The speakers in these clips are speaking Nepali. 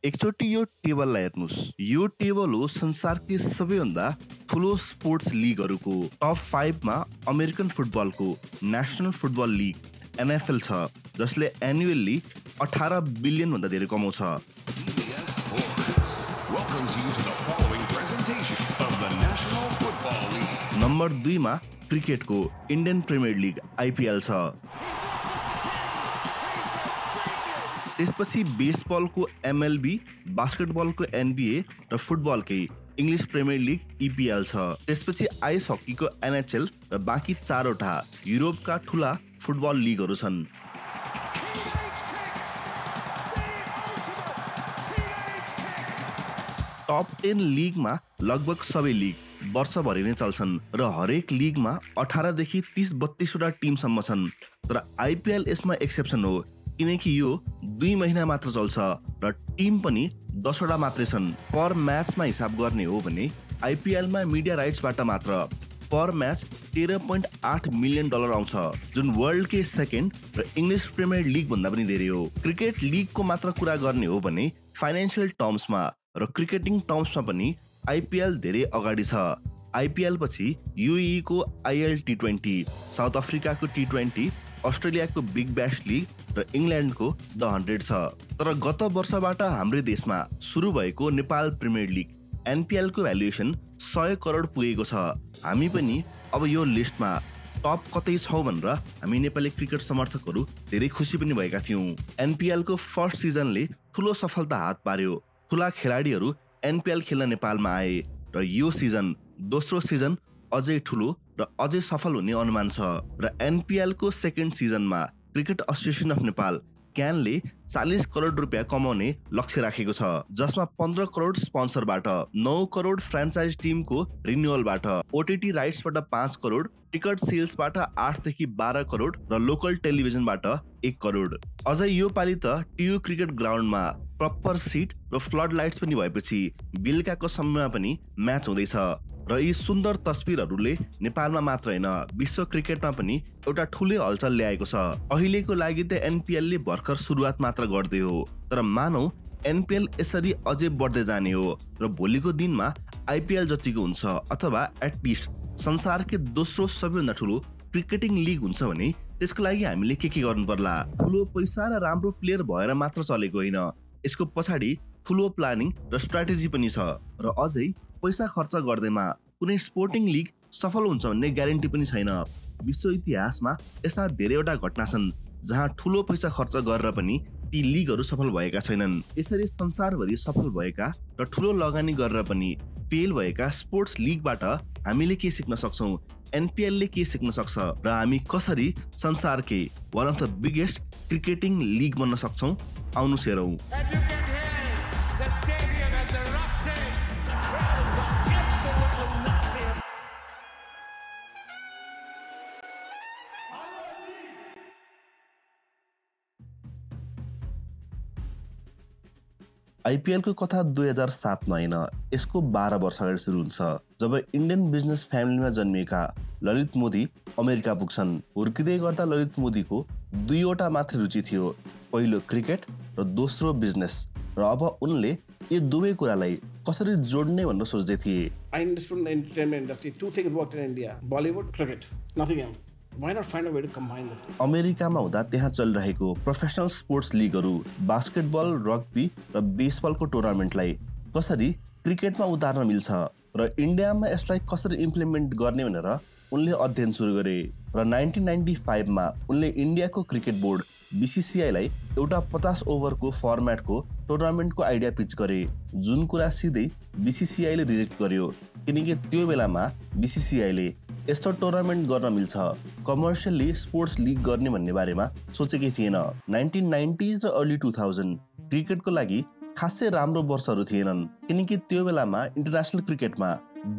एकचोटि यो टेबललाई हेर्नुस्। यो टेबल हो संसारकै सबैभन्दा ठुलो स्पोर्ट्स लिगहरूको टप 5 मा अमेरिकन फुटबलको नेशनल फुटबल लिग NFL छ, जसले एनुअली 18 बिलियन भन्दा धेरै कमाउँछ। नम्बर 2 मा क्रिकेटको इन्डियन प्रिमियर लिग IPL छ। त्यसपछि बेसबलको MLB, बास्केटबलको NBA र फुटबलकै इङ्ग्लिस प्रिमियर लिग EPL छ। त्यसपछि आइस हकीको NHL र बाँकी 4वटा युरोपका ठुला फुटबल लिगहरू छन्। टप 10 लिगमा लगभग सबै लिग वर्षभरि नै चल्छन् र हरेक लिगमा 18 देखि 30-32 वटा टिमसम्म छन्। तर IPL यसमा एक्सेप्सन हो, किनकि यो 2 महिना मात्र चल्छ र टिम पनि 10 वटा मात्रै छन्। पर म्याचमा हिसाब गर्ने हो भने IPL मा मिडिया राइट्सबाट मात्र पर म्याच $13.8 मिलियन आउँछ, जुन वर्ल्डकै सेकेन्ड र इङ्ग्लिस प्रिमियर लिग भन्दा पनि धेरै हो। क्रिकेट लिगको मात्र कुरा गर्ने हो भने फाइनेन्सियल टर्म्समा र क्रिकेटिङ टर्म्समा पनि IPL धेरै अगाडि छ। IPL पछि UAE को IL T20, साउथ अफ्रिकाको T20, अस्ट्रेलियाको बिग ब्याश लिग र इङ्ल्यान्डको द 100 छ। तर गत वर्षबाट हाम्रो देशमा सुरु भएको नेपाल प्रिमियर लिग NPL को भ्यालुएसन 100 करोड पुगेको छ। हामी पनि अब यो लिस्टमा टप कतै छौँ भनेर हामी नेपाली क्रिकेट समर्थकहरू धेरै खुसी पनि भएका थियौँ। NPL को फर्स्ट सिजनले ठुलो सफलता हात पार्यो। ठुला खेलाडीहरू NPL खेल्न नेपालमा आए र यो सिजन दोस्रो सिजन अझै ठुलो र अझै सफल हुने अनुमान छ। र NPL को सेकेन्ड सिजनमा क्रिकेट एसोसिएसन अफ नेपाल क्यानले 40 करोड रुपियाँ कमाउने लक्ष्य राखेको छ, जसमा 15 करोड स्पोन्सरबाट, 9 करोड फ्रेन्चाइज टिमको रिन्युअलबाट, OTT राइट्सबाट 5 करोड, टिकट सेल्सबाट 8 देखि 12 करोड र लोकल टेलिभिजनबाट 1 करोड। अझै यो पालि त TU क्रिकेट ग्राउन्डमा प्रपर सिट र फ्लड लाइट्स पनि भएपछि बेलुकाको समयमा पनि म्याच हुँदैछ र यी सुन्दर तस्बिरहरूले नेपालमा मात्र होइन विश्व क्रिकेटमा पनि एउटा ठुलै हलचल ल्याएको छ। अहिलेको लागि त NPL ले भर्खर सुरुवात मात्र गर्दै हो, तर मानौ NPL यसरी अझै बढ्दै जाने हो र भोलिको दिनमा IPL जतिको हुन्छ अथवा एटलिस्ट संसारकै दोस्रो सबैभन्दा ठुलो क्रिकेटिङ लिग हुन्छ भने त्यसको लागि हामीले के गर्नु पर्ला? ठुलो पैसा र राम्रो प्लेयर भएर मात्र चलेको होइन, यसको पछाडि ठुलो प्लानिङ र स्ट्राटेजी पनि छ। र अझै पैसा खर्च गर्दैमा कुनै स्पोर्टिङ लिग सफल हुन्छ भन्ने ग्यारेन्टी पनि छैन। विश्व इतिहासमा यस्ता धेरैवटा घटना छन् जहाँ ठुलो पैसा खर्च गरेर पनि ती लिगहरू सफल भएका छैनन्। यसरी संसारभरि सफल भएका र ठुलो लगानी गरेर पनि फेल भएका स्पोर्ट्स लिगबाट हामीले के सिक्न सक्छौँ? NPL ले के सिक्न सक्छ र हामी कसरी संसारकै one of the biggest cricketing league बन्न सक्छौँ? आउनुहोस् हेरौँ। IPL को कथा 2007 मा होइन, यसको 12 वर्ष अगाडि सुरु हुन्छ, जब इन्डियन बिजनेस फ्यामिलीमा जन्मिएका ललित मोदी अमेरिका पुग्छन्। हुर्किँदै गर्दा ललित मोदीको 2वटा मात्र रुचि थियो, पहिलो क्रिकेट र दोस्रो बिजनेस, र अब उनले यी दुवै कुरालाई कसरी जोड्ने भनेर सोच्दै थिए। I understood in the entertainment industry, 2 things worked in India: Bollywood, cricket, nothing else. Why not find a way to combine them? अमेरिकामा हुँदा त्यहाँ चलिरहेको प्रोफेसनल स्पोर्ट्स लिगहरू, बास्केटबल, रग्बी र बेसबलको टुर्नामेन्टलाई कसरी क्रिकेटमा उतार्न मिल्छ र इन्डियामा यसलाई कसरी इम्प्लिमेन्ट गर्ने भनेर उनले अध्ययन सुरु गरे। र 1995 मा उनले इन्डियाको क्रिकेट बोर्ड BCCI लाई एउटा 50 ओभरको फर्मेटको टुर्नामेन्टको आइडिया पिच गरे, जुन कुरा सिधै BCCI ले रिजेक्ट गर्यो, किनकि त्यो बेलामा BCCI ले यस्तो टुर्नामेन्ट गर्न मिल्छ, कमर्सियली स्पोर्ट्स लिग गर्ने भन्ने बारेमा सोचेकै थिएन। 1990s र अर्ली 2000 क्रिकेटको लागि खासै राम्रो वर्षहरू थिएनन्, किनकि त्यो बेलामा इन्टरनेसनल क्रिकेटमा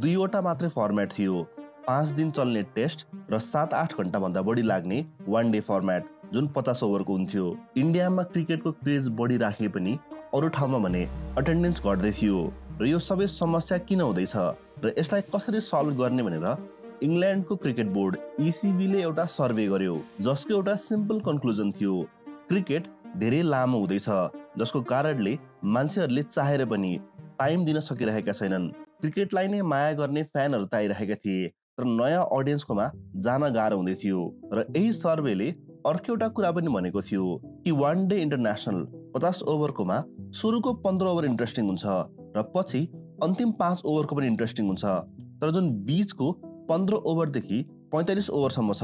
2वटा मात्रै फर्मेट थियो, 5 दिन चल्ने टेस्ट र 7-8 घण्टा भन्दा बढी लाग्ने वान डे फर्मेट, जुन 50 ओभरको हुन्थ्यो। इन्डियामा क्रिकेटको क्रेज बढिराखे पनि अरू ठाउँमा भने अटेन्डेन्स घट्दै थियो र यो सबै समस्या किन हुँदैछ र यसलाई कसरी सल्भ गर्ने भनेर इङ्ल्यान्डको क्रिकेट बोर्ड ECB ले एउटा सर्वे गर्यो, जसको एउटा सिम्पल कन्क्लुजन थियो: क्रिकेट धेरै लामो हुँदैछ, जसको कारणले मान्छेहरूले चाहेर पनि टाइम दिन सकिरहेका छैनन्। क्रिकेटलाई नै माया गर्ने फ्यानहरू त आइरहेका थिए, तर नयाँ अडियन्सकोमा जान गाह्रो हुँदै थियो। र यही सर्वेले अर्को एउटा कुरा पनि भनेको थियो कि वान डे इन्टरनेसनल 50 ओभरकोमा सुरुको 15 ओभर इन्ट्रेस्टिङ हुन्छ र पछि अन्तिम 5 ओभरको पनि इन्ट्रेस्टिङ हुन्छ, तर जुन बीचको 15 ओभरदेखि 45 ओभरसम्म छ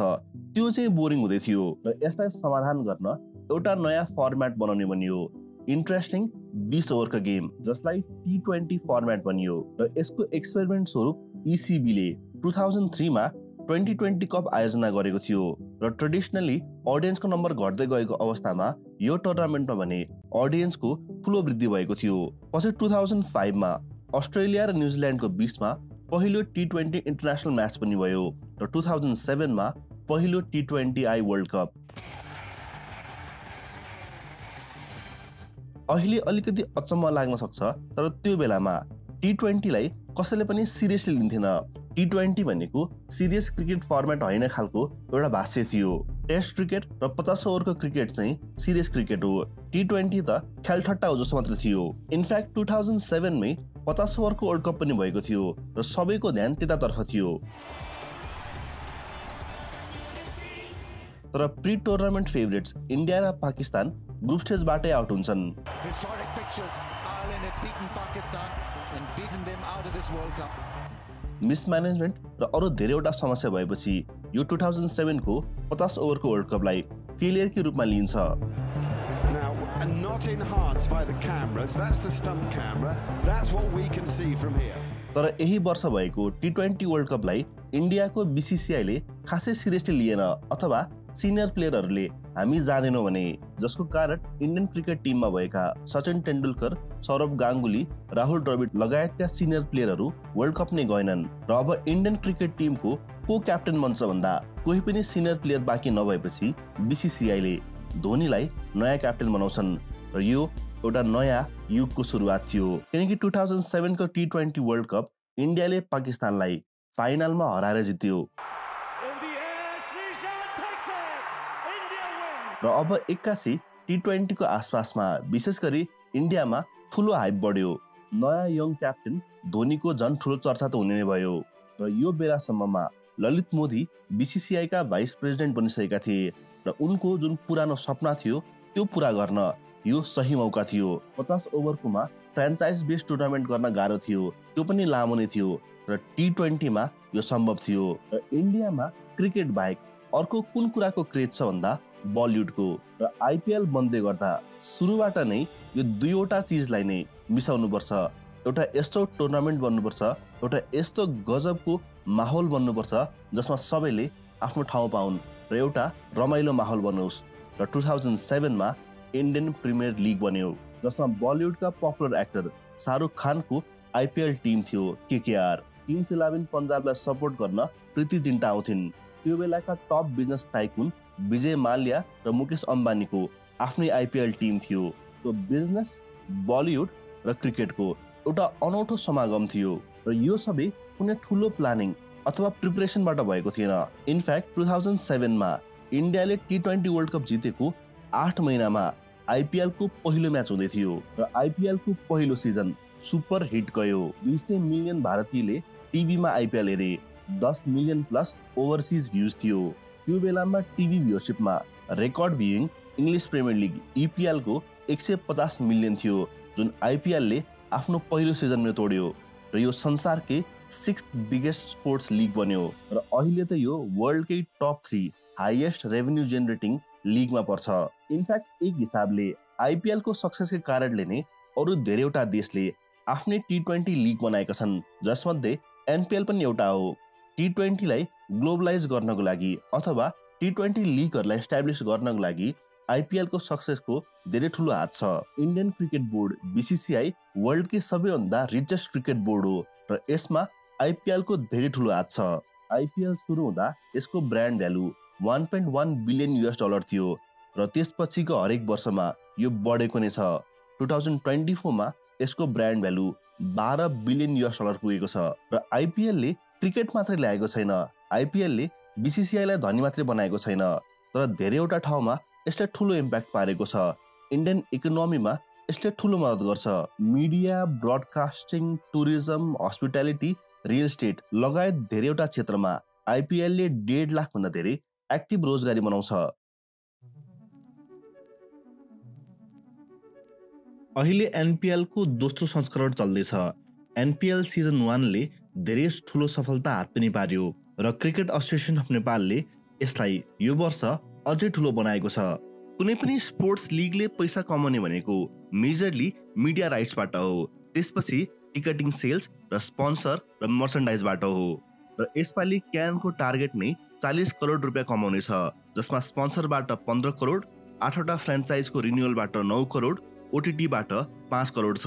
त्यो चाहिँ बोरिङ हुँदै थियो। र यसलाई समाधान गर्न एउटा नयाँ फर्मेट बनाउने भनियो, इन्ट्रेस्टिङ 20 ओभरको गेम, जसलाई T20 फर्मेट भनियो। र यसको एक्सपेरिमेन्ट स्वरूप ECBले 2003 मा 2020 कप आयोजना गरेको थियो र ट्रेडिसनली अडियन्सको नम्बर घट्दै गएको अवस्थामा यो टुर्नामेन्टमा भने अडियन्सको ठुलो वृद्धि भएको थियो। पछि 2005 मा अस्ट्रेलिया र न्युजिल्यान्डको बीचमा पहिलो T20 इन्टरनेसनल म्याच पनि भयो र 2007 मा पहिलो T20I वर्ल्ड कप। अहिले अलिकति अचम्म लाग्न सक्छ, तर त्यो बेलामा T20 लाई कसैले पनि सिरियसली लिन्थेन। T20 भनेको सिरियस क्रिकेट फर्मेट होइन खालको एउटा भाष्य थियो। टेस्ट क्रिकेट र 50 ओभरको क्रिकेट चाहिँ सिरियस क्रिकेट हो। T20 त खेलठट्टा हो जस्तो मात्र थियो। इनफ्याक्ट 2007 मै 50 ओभरको वर्ल्ड कप पनि भएको थियो र सबैको ध्यान त्यतातर्फ थियो। तर प्री टुर्नामेन्ट फेभरेट्स इन्डिया र पाकिस्तान ग्रुप स्टेजबाटै आउट हुन्छन्। मिसम्यानेजमेन्ट र अरू धेरैवटा समस्या भएपछि यो 2007 को 50 ओभरको वर्ल्ड कपलाई फेलियरकै रूपमा लिइन्छ। तर यही वर्ष भएको T20 वर्ल्ड कपलाई इन्डियाको BCCIले खासै सिरियसली लिएन, अथवा सिनियर प्लेयरहरूले हामी जाँदैनौँ भने, जसको कारण इन्डियन क्रिकेट टिममा भएका सचिन तेन्दुलकर, सौरभ गाङ्गुली, राहुल द्रविड लगायतका सिनियर प्लेयरहरू वर्ल्ड कप नै गएनन्। र अब इन्डियन क्रिकेट टिमको को क्याप्टेन बन्छ भन्दा कोही पनि सिनियर प्लेयर बाँकी नभएपछि BCCIले धोनीलाई नयाँ क्याप्टेन बनाउँछन् र यो एउटा नयाँ युगको सुरुवात थियो। किनकि 2007 को T20 वर्ल्ड कप इन्डियाले पाकिस्तानलाई फाइनलमा हराएर जित्यो र अब 81 T20 को आसपासमा विशेष गरी इन्डियामा ठुलो हाइप बढ्यो। नयाँ यङ क्याप्टेन धोनीको झन् ठुलो चर्चा त हुने नै भयो र यो बेलासम्ममा ललित मोदी BCCI का भाइस प्रेसिडेन्ट बनिसकेका थिए र उनको जुन पुरानो सपना थियो त्यो पुरा गर्न यो सही मौका थियो। 50 ओभरकोमा फ्रेन्चाइज बेस्ड टुर्नामेन्ट गर्न गाह्रो थियो, त्यो पनि लामो नै थियो, र T20 मा यो सम्भव थियो। र इन्डियामा क्रिकेट बाहेक अर्को कुन कुराको क्रेज छ भन्दा बलिउडको। र IPL बन्दै गर्दा सुरुबाट नै यो दुईवटा चिजलाई नै मिसाउनुपर्छ। एउटा यस्तो टुर्नामेन्ट बन्नुपर्छ, एउटा यस्तो गजबको माहौल बन्नुपर्छ जसमा सबैले आफ्नो ठाउँ पाउन् र एउटा रमाइलो माहौल बनोस्। र 2007 मा इन्डियन प्रिमियर लिग बन्यो, जसमा बलिउडका पपुलर एक्टर शाहरुख खानको IPL टिम थियो KKR। किङ्स 11 पन्जाबलाई सपोर्ट गर्न प्रीति जिन्टा आउँथिन्। त्यो बेलाका top business tycoon Vijay Mallya र मुकेश अम्बानीको आफ्नै IPL टिम थियो। त्यो बिजनेस, बलिउड र क्रिकेटको एउटा अनौठो समागम थियो र यो सबै कुनै ठुलो प्लानिङ अथवा प्रिपरेसनबाट भएको थिएन। इनफ्याक्ट 2007 मा इन्डियाले T20 वर्ल्ड कप जितेको 8 महिनामा IPL को पहिलो म्याच हुँदै थियो र IPL को पहिलो सिजन सुपर हिट गयो। 200 मिलियन भारतीयले टिभीमा IPL हेरे, 10 मिलियन प्लस ओभरसिज भ्युज थियो। त्यो बेलामा टिभी भ्युअरशिपमा record viewing English premier league EPL को 150 मिलियन थियो, जुन IPL ले आफ्नो पहिलो सिजनमा तोड्यो र यो संसारकै 6th बिगेस्ट स्पोर्ट्स लिग बन्यो र अहिले त यो वर्ल्डकै टप 3 हाईएस्ट रेभेन्यू जेनेरेटिङ लिगमा पर्छ। इनफ्याक्ट एक हिसाबले IPL को सक्सेसकै कारणले नै अरू धेरैवटा देशले आफ्नै T20 लिग बनाएका छन्, जसमध्ये NPL पनि एउटा हो। T20 लाई ग्लोबलाइज गर्नको लागि अथवा T20 लिगहरूलाई एस्टाब्लिस गर्नको लागि IPL को सक्सेसको धेरै ठुलो हात छ। इन्डियन क्रिकेट बोर्ड BCCI वर्ल्डकै सबैभन्दा रिचेस्ट क्रिकेट बोर्ड हो र यसमा IPL को धेरै ठुलो हात छ। IPL सुरु हुँदा यसको ब्रान्ड भ्यालु $1.1 बिलियन थियो र त्यसपछिको हरेक वर्षमा यो बढेको नै छ। 2024 मा यसको ब्रान्ड भ्यालु $12 बिलियन पुगेको छ र IPL ले क्रिकेट मात्रै ल्याएको छैन, IPL ले BCCI लाई धनी मात्रै बनाएको छैन, तर धेरैवटा ठाउँमा यसले ठुलो इम्प्याक्ट पारेको छ। इन्डियन इकोनोमीमा यसले ठुलो मद्दत गर्छ। Media, broadcasting, tourism, hospitality, real estate लगायत धेरैवटा क्षेत्रमा आइपिएलले 1.5 लाख भन्दा धेरै एक्टिभ रोजगारी बनाउँछ। अहिले एनपिएलको दोस्रो संस्करण चल्दैछ। एनपिएल सिजन 1ले धेरै ठुलो सफलता हात पनि पार्यो र क्रिकेट एसोसिएसन अफ नेपालले यसलाई यो वर्ष अझै ठुलो बनाएको छ। कुनै पनि स्पोर्ट्स लिगले पैसा कमाउने भनेको मेजरली मिडिया राइट्सबाट हो, त्यसपछि टिकटिङ सेल्स र स्पोन्सर र मर्चेन्डाइजबाट हो। र यसपालि क्यानको टार्गेट नै 40 करोड रुपियाँ कमाउने छ, जसमा स्पोन्सरबाट 15 करोड, 8वटा फ्रेन्चाइजको रिन्युअलबाट 9 करोड, ओटिटीबाट 5 करोड छ।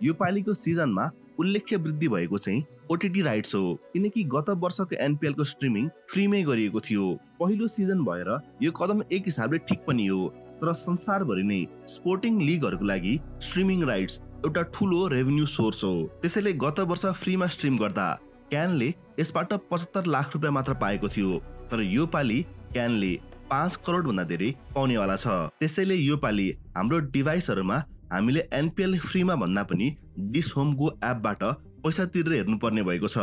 यो पालिको सिजनमा उल्लेख्य वृद्धि भएको चाहिँ ओटिटी राइट्स हो, किनकि गत वर्षको एनपिएलको स्ट्रिमिङ फ्रीमै गरिएको थियो। पहिलो सिजन भएर यो कदम एक हिसाबले ठिक पनि हो, तर संसारभरि नै स्पोर्टिङ लिगहरूको लागि स्ट्रिमिङ राइट्स एउटा ठुलो रेभेन्यू सोर्स हो। त्यसैले गत वर्ष फ्रीमा स्ट्रिम गर्दा क्यानले यसबाट 75 लाख रुपियाँ मात्र पाएको थियो, तर यो पालि क्यानले 5 करोड भन्दा धेरै पाउनेवाला छ। त्यसैले यो पालि हाम्रो डिभाइसहरूमा हामीले एनपिएल फ्रीमा भन्दा पनि डिस होम गो एपबाट पैसा तिरेर हेर्नुपर्ने भएको छ,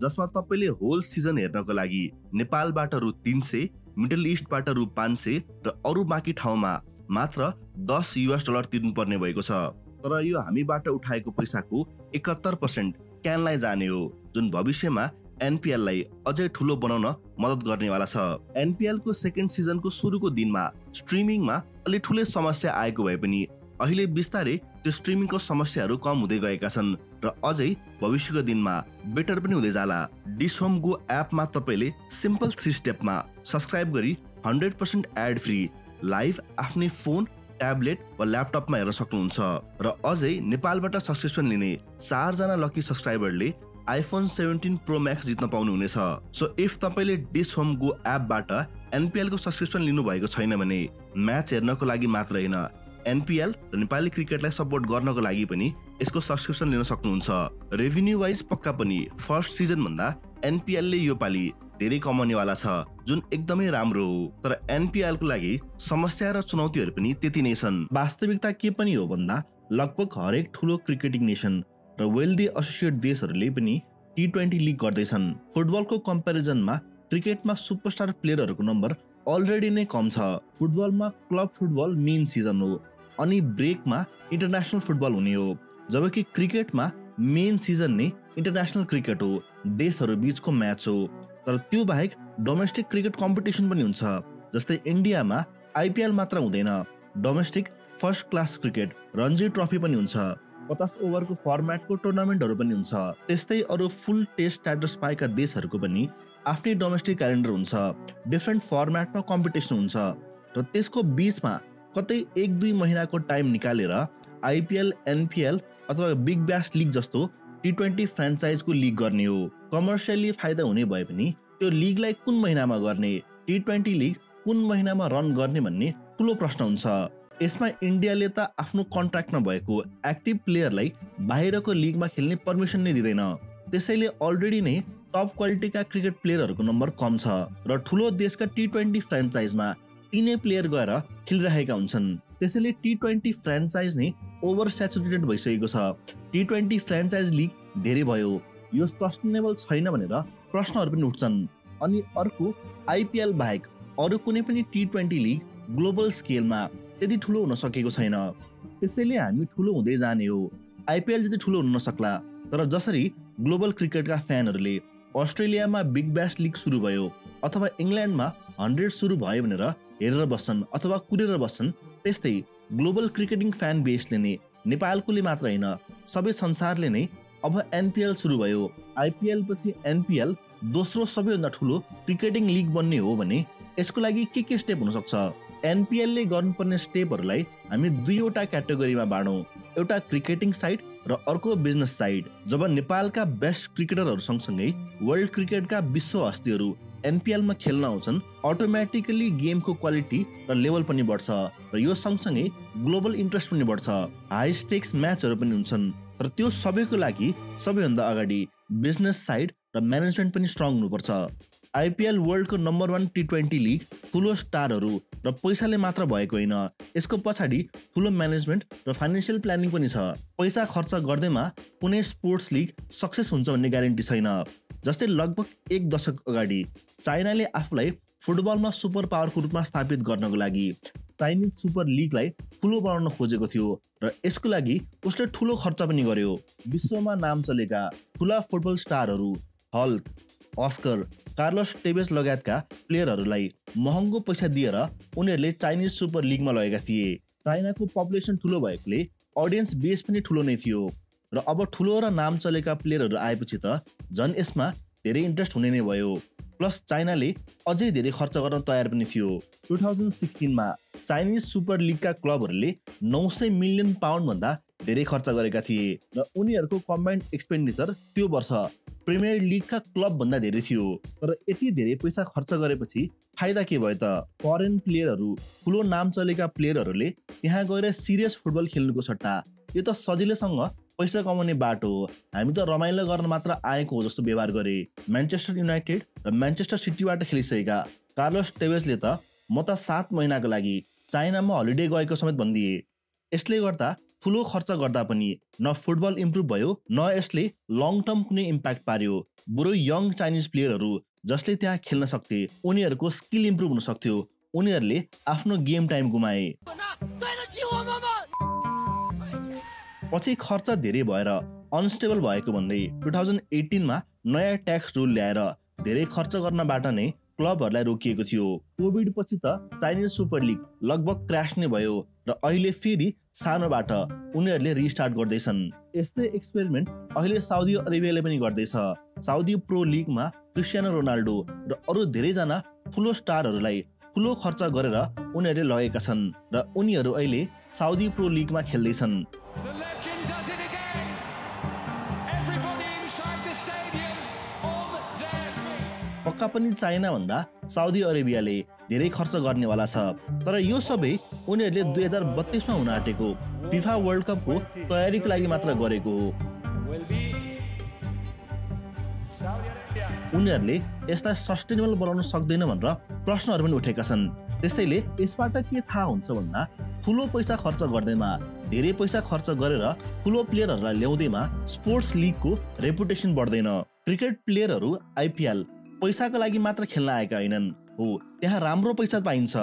जसमा तपाईँले होल सिजन हेर्नको लागि नेपालबाट रु 300, मिडल इस्टबाट रु 500 र अरू बाँकी ठाउँमा मात्र $10 तिर्नुपर्ने भएको छ। तर यो हामीबाट उठाएको पैसाको 71% क्यानलाई जाने हो, जुन भविष्यमा एनपिएललाई अझै ठुलो बनाउन मद्दत गर्नेवाला छ। एनपिएलको सेकेन्ड सिजनको सुरुको दिनमा स्ट्रिमिङमा अलि ठुलै समस्या आएको भए पनि अहिले बिस्तारै त्यो स्ट्रिमिङको समस्याहरू कम हुँदै गएका छन् र अझै भविष्यको दिनमा बेटर पनि हुँदै जाला। डिस होम गो एपमा तपाईँले सिम्पल 3 स्टेपमा सब्सक्राइब गरी 100% एड फ्री लाइभ आफ्नै फोन, ट्याब्लेट वा ल्यापटपमा हेर्न सक्नुहुन्छ। र अझै नेपालबाट सब्सक्रिप्सन लिने 4 जना लकी सब्सक्राइबरले आइफोन 17 प्रो म्याक्स जित्न पाउनुहुनेछ। सो इफ तपाईँले डिस होम गो एपबाट एनपिएलको सब्सक्रिप्सन लिनुभएको छैन भने म्याच हेर्नको लागि मात्र होइन, एनपिएल र नेपाली क्रिकेटलाई सपोर्ट गर्नको लागि पनि यसको सब्सक्रिप्सन लिन सक्नुहुन्छ। रेभिन्यू वाइज पक्का पनि फर्स्ट सिजन भन्दा एनपिएलले यो पालि धेरै कमाउनेवाला छ, जुन एकदमै राम्रो हो। तर एनपिएलको लागि समस्या र चुनौतीहरू पनि त्यति नै छन्। वास्तविकता के पनि हो भन्दा लगभग हरेक ठुलो क्रिकेटिङ नेसन र वेल्दी एसोसिएट देशहरूले पनि T20 लिग गर्दैछन्। फुटबलको कम्पेरिजनमा क्रिकेटमा सुपरस्टार प्लेयरहरूको नम्बर अलरेडी नै कम छ। फुटबलमा क्लब फुटबल मेन सिजन हो, अनि ब्रेकमा इन्टरनेसनल फुटबल हुने हो, जबकि क्रिकेटमा मेन सिजन नै इन्टरनेसनल क्रिकेट हो, देशहरू बीचको म्याच हो। तर त्यो बाहेक डोमेस्टिक क्रिकेट कम्पिटिसन पनि हुन्छ, जस्तै इन्डियामा आइपिएल मात्र हुँदैन, domestic first class cricket Ranji trophy पनि हुन्छ, 50 ओभरको फर्मेटको टुर्नामेन्टहरू पनि हुन्छ। त्यस्तै अरू फुल टेस्ट स्ट्याटस पाएका देशहरूको पनि आफ्नै डोमेस्टिक क्यालेन्डर हुन्छ, डिफ्रेन्ट फर्मेटमा कम्पिटिसन हुन्छ र त्यसको बीचमा कतै 1-2 महिनाको टाइम निकालेर आइपिएल, एनपिएल अथवा बिग ब्यास लिग जस्तो T20 फ्रेन्चाइजको लिग गर्ने हो। कमर्सियली फाइदा हुने भए पनि त्यो लिगलाई कुन महिनामा गर्ने, T20 लिग कुन महिनामा रन गर्ने भन्ने ठुलो प्रश्न हुन्छ। यसमा इन्डियाले त आफ्नो कन्ट्र्याक्टमा भएको एक्टिभ प्लेयरलाई बाहिरको लिगमा खेल्ने पर्मिसन नै दिँदैन। त्यसैले अलरेडी नै टप क्वालिटीका क्रिकेट प्लेयरहरूको नम्बर कम छ र ठुलो देशका T20 फ्रेन्चाइजमा तिनै प्लेयर गएर खेलिरहेका हुन्छन्। त्यसैले T20 फ्रेन्चाइज नै ओभर स्याचुरेटेड भइसकेको छ। T20 फ्रेन्चाइज लिग धेरै भयो, यो सस्टेनेबल छैन भनेर प्रश्नहरू पनि उठ्छन्। अनि अर्को आइपिएल बाहेक अरू कुनै पनि T20 लिग ग्लोबल स्केलमा त्यति ठुलो हुन सकेको छैन। त्यसैले हामी ठुलो हुँदै जाने हो। आइपिएल जति ठुलो हुन नसक्ला, तर जसरी ग्लोबल क्रिकेटका फ्यानहरूले अस्ट्रेलियामा बिग ब्यास लिग सुरु भयो अथवा इङ्ल्यान्डमा 100 सुरु भयो भनेर हेरेर बस्छन् अथवा कुरेर बस्छन्, त्यस्तै ग्लोबल क्रिकेटिङ फ्यान बेसले नै नेपालकोले मात्र होइन, सबै संसारले नै अब एनपिएल सुरु भयो, आइपिएल पछि एनपिएल दोस्रो सबैभन्दा ठुलो क्रिकेटिङ लिग बन्ने हो भने यसको लागि के स्टेप हुन सक्छ? एनपिएलले गर्नुपर्ने स्टेपहरूलाई हामी 2वटा क्याटेगोरीमा बाँडौँ, एउटा क्रिकेटिङ साइड र अर्को बिजनेस साइड। जब नेपालका बेस्ट क्रिकेटरहरू सँगसँगै वर्ल्ड क्रिकेटका विश्व हस्तीहरू एनपिएलमा खेल्न आउँछन्, अटोमेटिकली गेमको क्वालिटी र लेभल पनि बढ्छ र यो सँगसँगै ग्लोबल इन्ट्रेस्ट पनि बढ्छ, हाई स्टेक्स म्याचहरू पनि हुन्छन्। तर त्यो सबैको लागि सबैभन्दा अगाडि बिजनेस साइड र म्यानेजमेन्ट पनि स्ट्रङ हुनुपर्छ। आइपिएल वर्ल्डको नम्बर 1 T20 लिग ठुलो स्टारहरू र र पैसाले मात्र भएको होइन, यसको पछाडि ठुलो म्यानेजमेन्ट र फाइनेन्सियल प्लानिङ पनि छ। पैसा खर्च गर्दैमा कुनै स्पोर्ट्स लिग सक्सेस हुन्छ भन्ने ग्यारेन्टी छैन। जस्तै लगभग 1 दशक अगाडि चाइनाले आफूलाई फुटबलमा सुपर पावरको रूपमा स्थापित गर्नको लागि चाइनिज सुपर लिगलाई ठुलो बनाउन खोजेको थियो र यसको लागि उसले ठुलो खर्च पनि गर्यो। विश्वमा नाम चलेका ठुला फुटबल स्टारहरू हल्क, अस्कर, कार्लोस टेभेज लगायतका प्लेयरहरूलाई महँगो पैसा दिएर उनीहरूले चाइनिज सुपर लिगमा लगेका थिए। चाइनाको पपुलेसन ठुलो भएकोले अडियन्स बेस पनि ठुलो नै थियो र अब ठुलो र नाम चलेका प्लेयरहरू आएपछि त झन् यसमा धेरै इन्ट्रेस्ट हुने नै भयो। प्लस चाइनाले अझै धेरै खर्च गर्न तयार पनि थियो। 2016 मा चाइनिज सुपर लिगका क्लबहरूले 900 मिलियन पाउन्ड भन्दा धेरै खर्च गरेका थिए र उनीहरूको कम्बाइन्ड एक्सपेन्डिचर त्यो वर्ष प्रिमियर लिगका क्लब भन्दा धेरै थियो। तर यति धेरै पैसा खर्च गरेपछि फाइदा के भयो त? फरेन प्लेयरहरू, ठुलो नाम चलेका प्लेयरहरूले त्यहाँ गएर सिरियस फुटबल खेल्नुको सट्टा यो त सजिलैसँग पैसा कमाउने बाटो हो, हामी त रमाइलो गर्न मात्र आएको हो जस्तो व्यवहार गरे। म्यान्चेस्टर युनाइटेड र म्यान्चेस्टर सिटीबाट खेलिसकेका कार्लोस टेभेजले त म त 7 महिनाको लागि चाइनामा हलिडे गएको समेत भनिदिए। यसले गर्दा ठुलो खर्च गर्दा पनि न फुटबल इम्प्रुभ भयो न यसले लङ टर्म कुनै इम्प्याक्ट पार्यो। बरु यङ चाइनिज प्लेयरहरू जसले त्यहाँ खेल्न सक्थे उनीहरूको स्किल इम्प्रुभ हुन सक्थ्यो, उनीहरूले आफ्नो गेम टाइम गुमाए। पछि खर्च धेरै भएर अनस्टेबल भएको भन्दै 2018 मा नयाँ ट्याक्स रुल ल्याएर धेरै खर्च गर्नबाट नै क्लबहरूलाई रोकिएको थियो। कोभिड पछि त चाइनिज सुपर लिग लगभग क्रास नै भयो र अहिले फेरि सानोबाट उनीहरूले रिस्टार्ट गर्दैछन्। यस्तै एक्सपेरिमेन्ट अहिले साउदी अरेबियाले पनि गर्दैछ। साउदी प्रो लिगमा क्रिस्टियानो रोनाल्डो र अरू धेरैजना ठुलो स्टारहरूलाई ठुलो खर्च गरेर उनीहरूले लगेका छन् र उनीहरू अहिले साउदी प्रो लिगमा खेल्दैछन्। पक्का पनि चाइना भन्दा साउदी अरेबियाले धेरै खर्च गर्नेवाला छ, तर यो सबै उनीहरूले 2032 मा हुन आँटेको फिफा वर्ल्ड कपको तयारीको लागि मात्र गरेको हो। उनीहरूले यसलाई सस्टेनेबल बनाउन सक्दैन भनेर प्रश्नहरू पनि उठेका छन्। त्यसैले यसबाट के थाहा हुन्छ भन्दा ठुलो पैसा खर्च गर्दैमा, धेरै पैसा खर्च गरेर ठुलो प्लेयरहरूलाई ल्याउँदैमा स्पोर्ट्स लिगको रेपुटेसन बढ्दैन। क्रिकेट प्लेयरहरू आइपिएल पैसाको लागि मात्र खेल्न आएका होइनन्, हो त्यहाँ राम्रो पैसा पाइन्छ,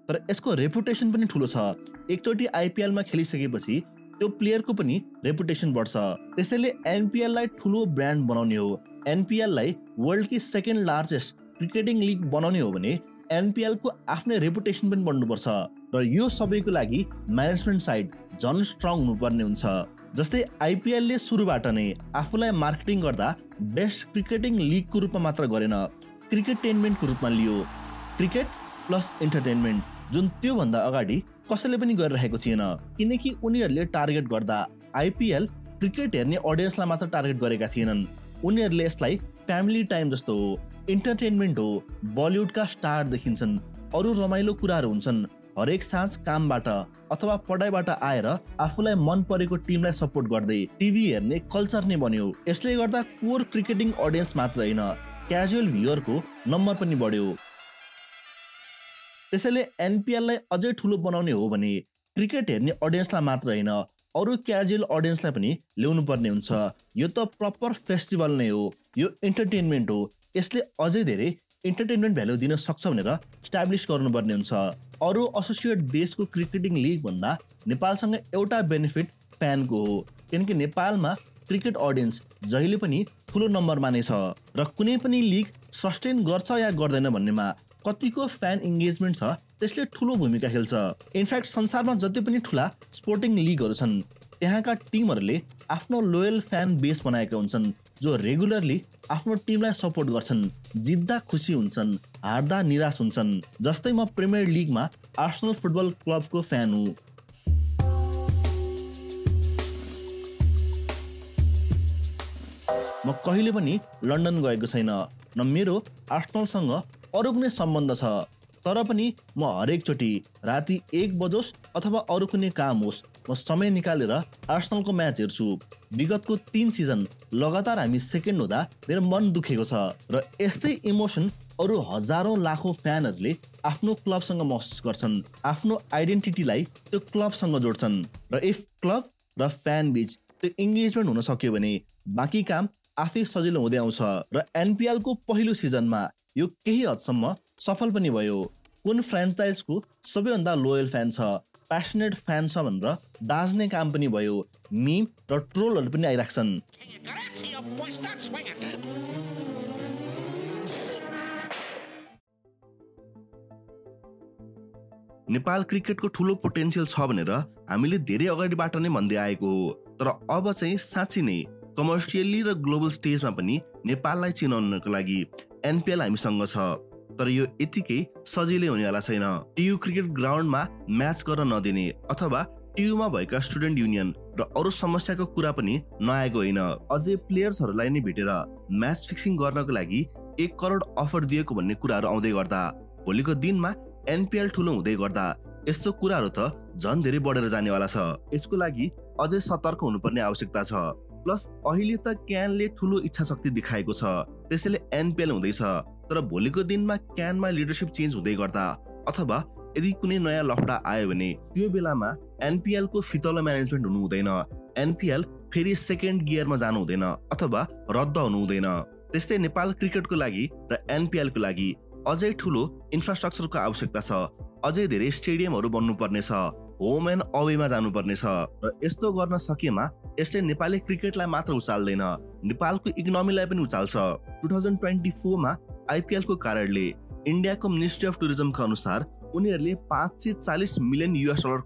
तर यसको रेपुटेसन पनि ठुलो छ। एकचोटि आइपिएलमा खेलिसकेपछि त्यो प्लेयरको पनि रेपुटेसन बढ्छ। त्यसैले एनपिएललाई ठुलो ब्रान्ड बनाउने हो, एनपिएललाई वर्ल्डकी सेकेन्ड लार्जेस्ट क्रिकेटिङ लिग बनाउने हो भने एनपिएलको आफ्नै रेपुटेसन पनि बढ्नुपर्छ र यो सबैको लागि म्यानेजमेन्ट साइड झन् स्ट्रङ हुनुपर्ने हुन्छ। जस्तै आइपिएलले सुरुबाट नै आफूलाई मार्केटिङ गर्दा बेस्ट क्रिकेटिङ लिगको रूपमा मात्र गरेन, क्रिकेटेनमेन्टको रूपमा लियो। क्रिकेट प्लस इन्टरटेनमेन्ट, जुन त्योभन्दा अगाडि कसैले पनि गरिरहेको थिएन, किनकि उनीहरूले टार्गेट गर्दा आइपिएल क्रिकेट हेर्ने अडियन्सलाई मात्र टार्गेट गरेका थिएनन्। उनीहरूले यसलाई फ्यामिली टाइम जस्तो हो, इन्टरटेनमेन्ट हो, बलिउडका स्टार देखिन्छन्, अरू रमाइलो कुराहरू हुन्छन्, हरेक साँझ कामबाट अथवा पढाइबाट आएर आफूलाई मन परेको टिमलाई सपोर्ट गर्दै टिभी हेर्ने कल्चर नै बन्यो। यसले गर्दा कोर क्रिकेटिङ अडियन्स मात्र होइन, क्याजुअल भ्युअरको नम्बर पनि बढ्यो। त्यसैले एनपिएललाई अझै ठुलो बनाउने हो भने क्रिकेट हेर्ने अडियन्सलाई मात्र होइन, अरू क्याजुअल अडियन्सलाई पनि ल्याउनु पर्ने हुन्छ। यो त प्रपर फेस्टिभल नै हो, यो इन्टरटेनमेन्ट हो, यसले अझै धेरै इन्टरटेनमेन्ट भ्यालु दिन सक्छ भनेर स्ट्याब्लिस गर्नुपर्ने हुन्छ। अरू एसोसिएट देशको क्रिकेटिङ लिग भन्दा नेपालसँग एउटा बेनिफिट फ्यानको हो, किनकि नेपालमा क्रिकेट अडियन्स जहिले पनि ठुलो नम्बरमा नै छ र कुनै पनि लिग सस्टेन गर्छ या गर्दैन भन्नेमा कतिको फ्यान इङ्गेजमेन्ट छ त्यसले ठुलो भूमिका खेल्छ। इनफ्याक्ट संसारमा जति पनि ठुला स्पोर्टिङ लिगहरू छन् त्यहाँका टिमहरूले आफ्नो लोयल फ्यान बेस बनाएका हुन्छन् जो रेगुलरली आफ्नो टिमलाई सपोर्ट गर्छन्, जित्दा खुसी हुन्छन्, हार्दा निराश हुन्छन्। जस्तै म प्रिमियर लिगमा आर्सेनल फुटबल क्लबको फ्यान हुँ। म कहिले पनि लन्डन गएको छैन, न मेरो आर्सेनलसँग अरू कुनै सम्बन्ध छ, तर पनि म हरेकचोटि राति 1 बजोस् अथवा अरू कुनै काम होस् म समय निकालेर आर्सेनलको म्याच हेर्छु। विगतको 3 सिजन लगातार हामी सेकेन्ड हुँदा मेरो मन दुखेको छ र यस्तै इमोसन अरू हजारौं लाखौं फ्यानहरूले आफ्नो क्लबसँग महसुस गर्छन्, आफ्नो आइडेन्टिटीलाई त्यो क्लबसँग जोड्छन् र इफ क्लब र फ्यान बीच त्यो इङ्गेजमेन्ट हुन सक्यो भने बाँकी काम आफै सजिलो हुँदै आउँछ र एनपिएलको पहिलो सिजनमा यो केही हदसम्म सफल पनि भयो। कुन फ्रेन्चाइजको सबैभन्दा लोयल फ्यान छ, प्यासनेट फ्यान छ भनेर दाज्ने काम पनि भयो। मिम र ट्रोलहरू पनि आइराख्छन्। नेपाल क्रिकेटको ठुलो पोटेन्सियल छ भनेर हामीले धेरै अगाडिबाट नै भन्दै आएको हो, तर अब चाहिँ साँच्चै नै कमर्सियली र ग्लोबल स्टेजमा पनि नेपाललाई चिनाउनको लागि एनपिएल हामीसँग छ। तर यो यतिकै सजिलै हुनेवाला छैन। टियु क्रिकेट ग्राउन्डमा म्याच गर्न नदिने अथवा टियुमा भएका स्टुडेन्ट युनियन र अरू समस्याको कुरा पनि नआएको होइन। अझै प्लेयर्सहरूलाई नै भेटेर म्याच फिक्सिङ गर्नको लागि 1 करोड अफर दिएको भन्ने कुराहरू आउँदै गर्दा भोलिको दिनमा एनपिएल ठुलो हुँदै गर्दा यस्तो कुराहरू त झन् धेरै बढेर जानेवाला छ। यसको लागि अझै सतर्क हुनुपर्ने आवश्यकता छ। प्लस अहिले त क्यानले ठुलो इच्छा शक्ति देखाएको छ, त्यसैले एनपिएल हुँदैछ। तर भोलिको दिनमा क्यानमा लिडरसिप चेन्ज हुँदै गर्दा अथवा यदि कुनै नयाँ लफडा आयो भने त्यो बेलामा एनपिएलको फितलो म्यानेजमेन्ट हुनु हुँदैन। एनपिएल फेरि सेकेन्ड गियरमा जानु हुँदैन अथवा रद्द हुनु हुँदैन। त्यस्तै नेपाल क्रिकेटको लागि र एनपिएलको लागि अझै ठुलो इन्फ्रास्ट्रक्चरको आवश्यकता छ। अझै धेरै स्टेडियमहरू बन्नुपर्ने छ, होम एन्ड अवेमा जानुपर्ने छ र यस्तो गर्न सकेमा यसले नेपाली क्रिकेटलाई मात्र उचाल्दैन, नेपालको इकोनोमीलाई पनि उचाल्छ। 2024 मा आइपिएलको कारणले इन्डियाको मिनिस्ट्री अफ टुरिज्मका अनुसार उनीहरूले $540 मिलियन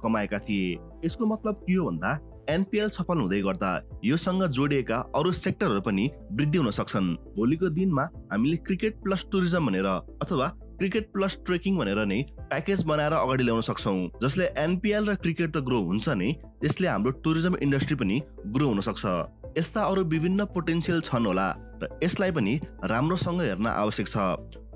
कमाएका थिए। यसको मतलब के हो भन्दा एनपिएल सफल हुँदै गर्दा योसँग जोडिएका अरू सेक्टरहरू पनि वृद्धि हुन सक्छन्। भोलिको दिनमा हामीले क्रिकेट प्लस टुरिज्म भनेर अथवा क्रिकेट प्लस ट्रेकिङ भनेर नै प्याकेज बनाएर अगाडि ल्याउन सक्छौँ, जसले एनपिएल र क्रिकेट त ग्रो हुन्छ नै, त्यसले हाम्रो टुरिज्म इन्डस्ट्री पनि ग्रो हुन सक्छ। यस्ता अरू विभिन्न पोटेन्सियल छन् होला र यसलाई पनि राम्रोसँग हेर्न आवश्यक छ।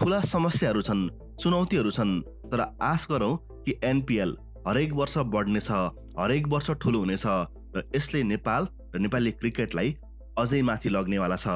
ठुला समस्याहरू छन्, चुनौतीहरू छन्, तर आश गरौँ कि एनपिएल हरेक वर्ष बढ्नेछ, हरेक वर्ष ठुलो हुनेछ र यसले नेपाल र नेपाली क्रिकेटलाई अझै माथि लग्नेवाला छ।